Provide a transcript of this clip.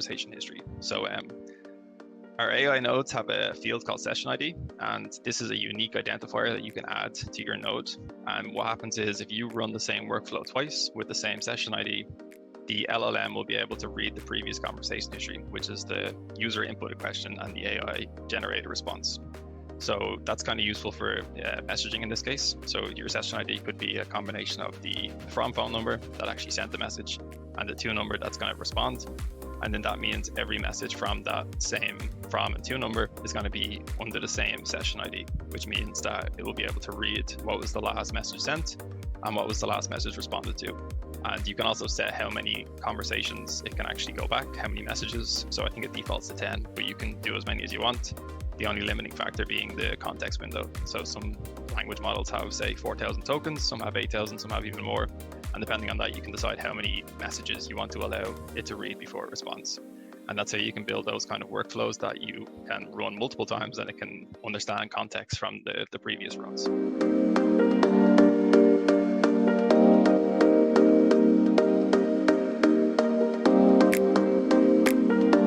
conversation history. So our AI nodes have a field called session ID, and this is a unique identifier that you can add to your node. And what happens is if you run the same workflow twice with the same session ID, the LLM will be able to read the previous conversation history, which is the user inputted question and the AI generated response. So that's kind of useful for messaging in this case. So your session ID could be a combination of the from phone number that actually sent the message and the to number that's going to respond. And then that means every message from that same from and to number is going to be under the same session ID, which means that it will be able to read what was the last message sent and what was the last message responded to. And you can also set how many conversations it can actually go back, how many messages. So I think it defaults to 10, but you can do as many as you want. The only limiting factor being the context window. So some language models have, say, 4,000 tokens, some have 8,000, some have even more. And depending on that, you can decide how many messages you want to allow it to read before it responds. And that's how you can build those kind of workflows that you can run multiple times and it can understand context from the previous runs.